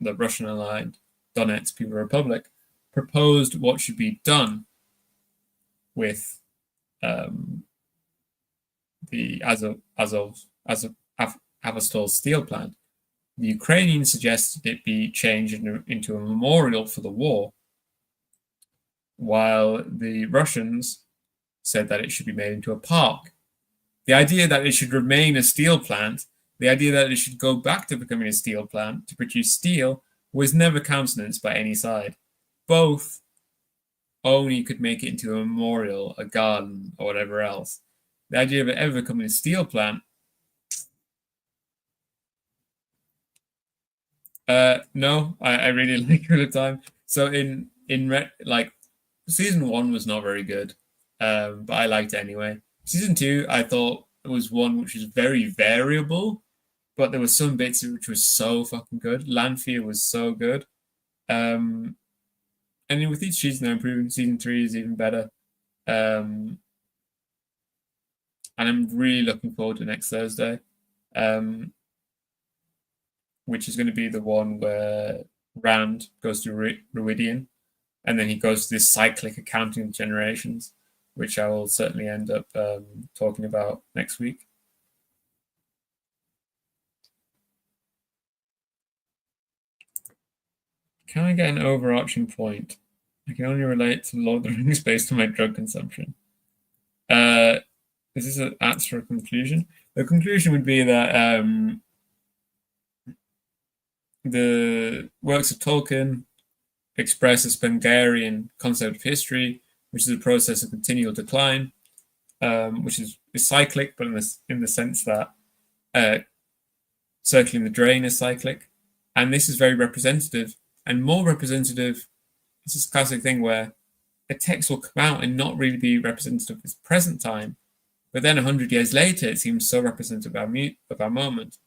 the Russian-aligned Donetsk People Republic, proposed what should be done with the Avastol steel plant. The Ukrainians suggested it be changed into a memorial for the war, while the Russians said that it should be made into a park. The idea that it should remain a steel plant, the idea that it should go back to becoming a steel plant to produce steel, was never countenanced by any side. Both only could make it into a memorial, a garden, or whatever else. The idea of it ever becoming a steel plant, no, I really like it all the time. So like season 1 was not very good, but I liked it anyway. Season 2, I thought it was one which was very variable, but there were some bits which was so fucking good. Lanfear was so good. And with each season they're improving. Season 3 is even better. And I'm really looking forward to next Thursday, which is going to be the one where Rand goes to Ruidian, and then he goes to this cyclic accounting of generations, which I will certainly end up talking about next week. Can I get an overarching point? I can only relate to Lord of the Rings based on my drug consumption. Is this an answer or a conclusion? The conclusion would be that the works of Tolkien express a Spenglerian concept of history, which is a process of continual decline, which is cyclic, but in the sense that circling the drain is cyclic. And this is very representative, and more representative. It's this classic thing where a text will come out and not really be representative of its present time, but then 100 years later, it seems so representative of our moment.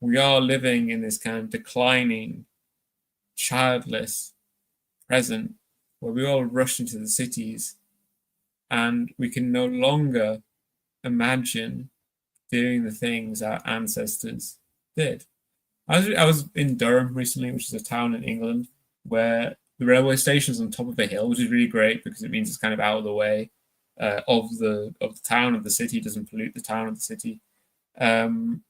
We are living in this kind of declining, childless present where we all rush into the cities and we can no longer imagine doing the things our ancestors did. I was in Durham recently, which is a town in England, where the railway station is on top of a hill, which is really great because it means it's kind of out of the way of the town, of the city. It doesn't pollute the town of the city. And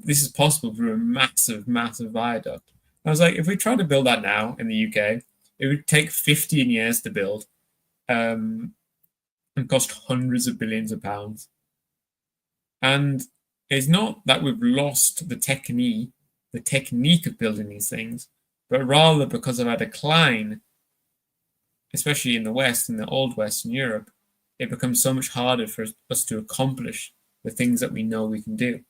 this is possible through a massive, massive viaduct. I was like, if we try to build that now in the UK, it would take 15 years to build and cost hundreds of billions of pounds. And it's not that we've lost the technique of building these things, but rather because of our decline, especially in the West, in the Old West, in Europe, it becomes so much harder for us to accomplish the things that we know we can do.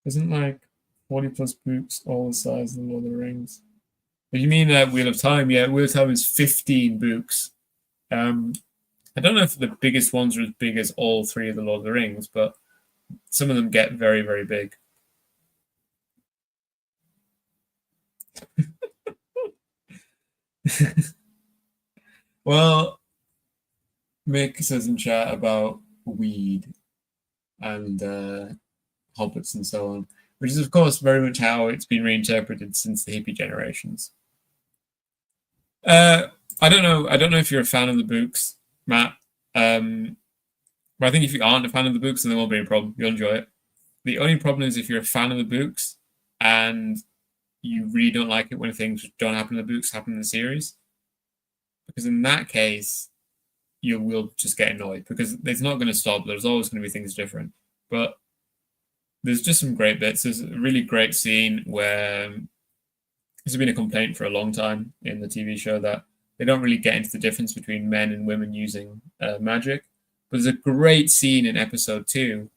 Isn't like 40 plus books all the size of the Lord of the Rings? If you mean Wheel of Time, yeah, Wheel of Time is 15 books. I don't know if the biggest ones are as big as all 3 of the Lord of the Rings, but some of them get very, very big. Well, Mick says in chat about weed and hobbits and so on, which is of course very much how it's been reinterpreted since the hippie generations. I don't know if you're a fan of the books, Matt. But I think if you aren't a fan of the books, then there won't be a problem. You'll enjoy it. The only problem is if you're a fan of the books and you really don't like it when things don't happen in the books happen in the series. because in that case, you will just get annoyed because it's not going to stop. There's always going to be things different. But there's just some great bits. There's a really great scene where there's been a complaint for a long time in the TV show that they don't really get into the difference between men and women using magic. But there's a great scene in episode 2,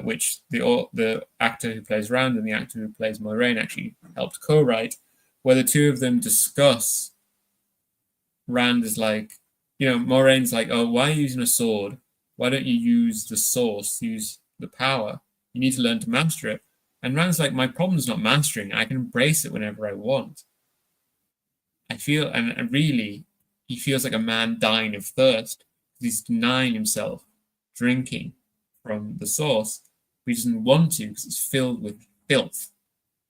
which the actor who plays Rand and the actor who plays Moiraine actually helped co-write, where the two of them discuss. Rand is like, Moraine's like, oh, why are you using a sword? Why don't you use the source, use the power? You need to learn to master it. And Rand's like, my problem's not mastering. I can embrace it whenever I want. I feel, and really, he feels like a man dying of thirst. He's denying himself drinking from the source. But he doesn't want to because it's filled with filth.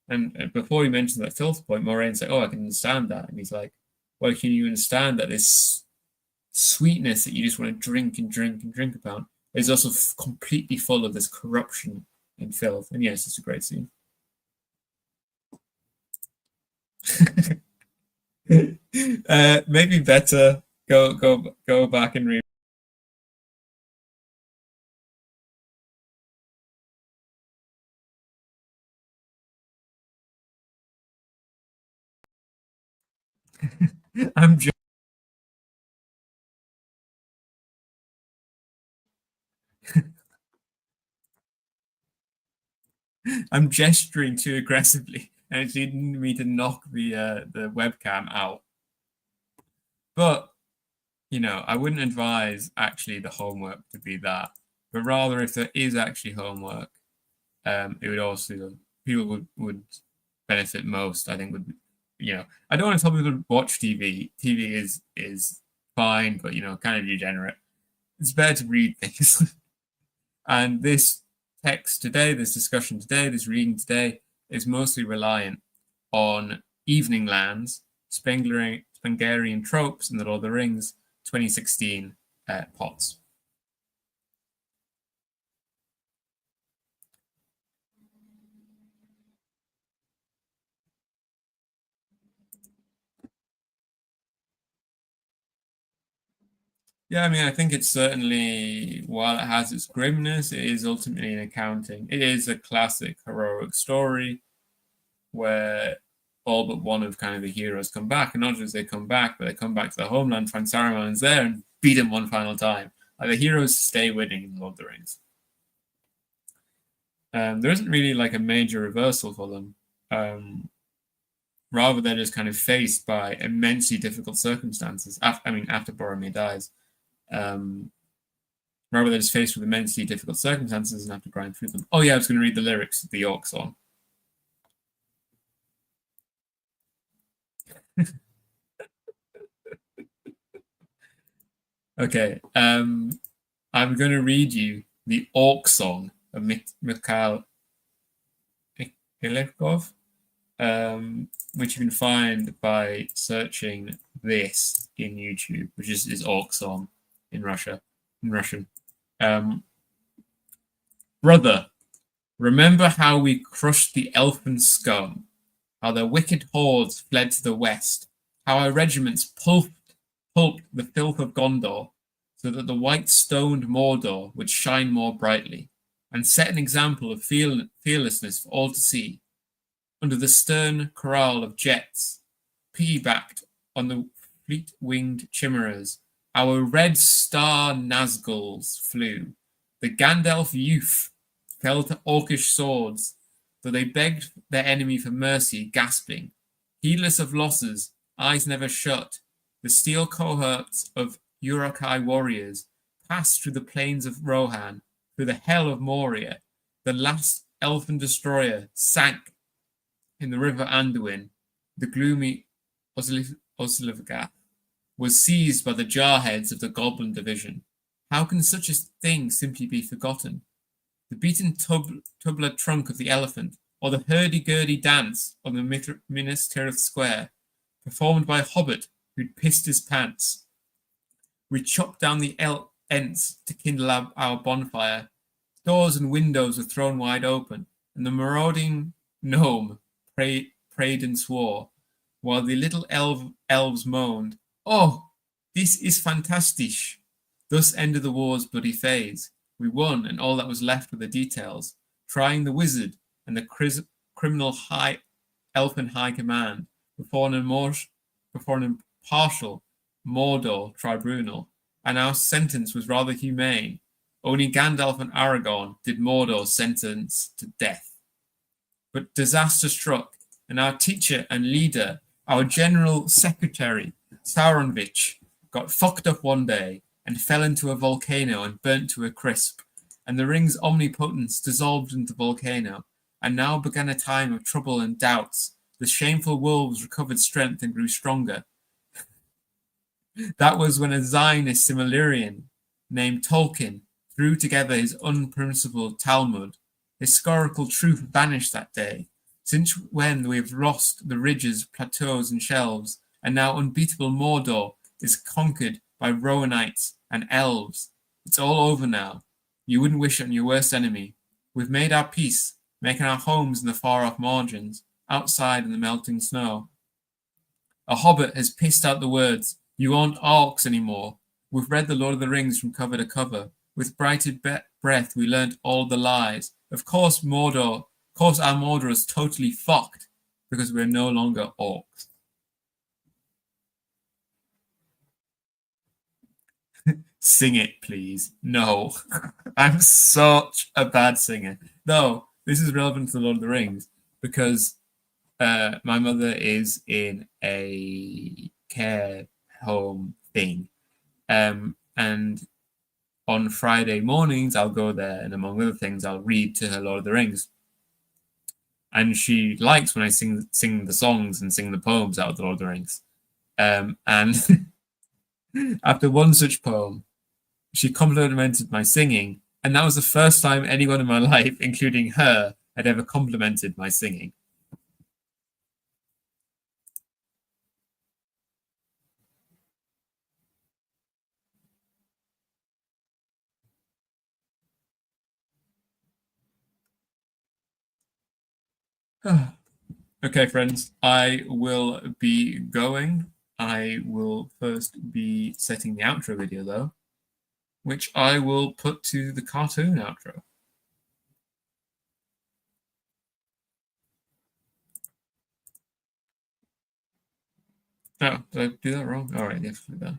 And before he mentions that filth point, Moraine's like, oh, I can understand that. And he's like, well, can you understand that this sweetness that you just want to drink and drink and drink about is also completely full of this corruption and filth? And yes, it's a great scene. Maybe better go back and read. I'm just I'm gesturing too aggressively, and it's leading me to knock the webcam out. But I wouldn't advise actually the homework to be that, but rather if there is actually homework, it would also people would benefit most. I think would I don't want to tell people to watch TV. TV is fine, but kind of degenerate. It's better to read things. And this text today, this discussion today, this reading today is mostly reliant on Evening Lands, Spenglerian tropes, and the Lord of the Rings 2016 pots. Yeah, I mean, I think it's certainly, while it has its grimness, it is ultimately an accounting. It is a classic heroic story where all but one of kind of the heroes come back, and not just they come back, but they come back to their homeland, find Saruman's there, and beat him one final time. Like, the heroes stay winning in Lord of the Rings. There isn't really like a major reversal for them. Rather, they're just kind of faced by immensely difficult circumstances. After Boromir dies, rather they're just faced with immensely difficult circumstances and have to grind through them. Oh yeah, I was going to read the lyrics of the York song. Okay, I'm going to read you the Orc song of Mikhail Ilevkov, which you can find by searching this in YouTube, which is his Orc song in Russian. Brother, remember how we crushed the elfin scum, how their wicked hordes fled to the west, how our regiments pulped the filth of Gondor, so that the white-stoned Mordor would shine more brightly, and set an example of fearlessness for all to see. Under the stern chorale of jets, piggybacked on the fleet-winged chimeras, our red star Nazguls flew. The Gandalf youth fell to orcish swords, though they begged their enemy for mercy, gasping. Heedless of losses, eyes never shut, the steel cohorts of Uruk-hai warriors passed through the plains of Rohan, through the hell of Moria. The last elfin destroyer sank in the river Anduin. The gloomy Osligath was seized by the jarheads of the Goblin Division. How can such a thing simply be forgotten? The beaten tubular trunk of the elephant, or the hurdy-gurdy dance on the Minas Tirith Square, performed by a hobbit who'd pissed his pants. We chopped down the ents to kindle our bonfire. Doors and windows were thrown wide open, and the marauding gnome prayed and swore, while the little elves moaned, "Oh, This is fantastic. Thus ended the war's bloody phase. We won, and all that was left were the details. Trying the wizard and the criminal high elfin high command before an impartial Mordor tribunal, and our sentence was rather humane. Only Gandalf and Aragorn did Mordor sentence to death. But disaster struck, and our teacher and leader, our general secretary, Sauronvich, got fucked up one day and fell into a volcano and burnt to a crisp, and the ring's omnipotence dissolved into the volcano, and now began a time of trouble and doubts. The shameful wolves recovered strength and grew stronger. That was when a Zionist Silmarillion named Tolkien threw together his unprincipled Talmud. Historical truth vanished that day, since when we have lost the ridges, plateaus, and shelves, and now unbeatable Mordor is conquered by Rohanites and elves. It's all over now. You wouldn't wish it on your worst enemy. We've made our peace, making our homes in the far-off margins, outside in the melting snow. A hobbit has pissed out the words, "You aren't orcs anymore." We've read The Lord of the Rings from cover to cover. With brighted breath, we learnt all the lies. Of course, our Mordor is totally fucked because we're no longer orcs. Sing it, please. No. I'm such a bad singer. No, this is relevant to The Lord of the Rings because my mother is in a care home thing. And on Friday mornings, I'll go there, and among other things, I'll read to her Lord of the Rings. And she likes when I sing the songs and sing the poems out of the Lord of the Rings. And after one such poem, she complimented my singing, and that was the first time anyone in my life, including her, had ever complimented my singing. Okay, friends, I will be going. I will first be setting the outro video, though, which I will put to the cartoon outro. Oh, did I do that wrong? All right, yes, do that.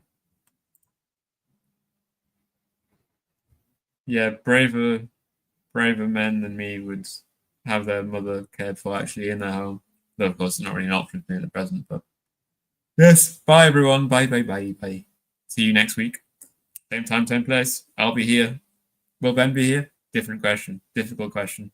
Yeah, braver men than me would have their mother cared for actually in their home. Though, of course, it's not really an option for me at the present, but yes, bye everyone. Bye, bye, bye, bye. See you next week. Same time, same place. I'll be here. Will Ben be here? Different question. Difficult question.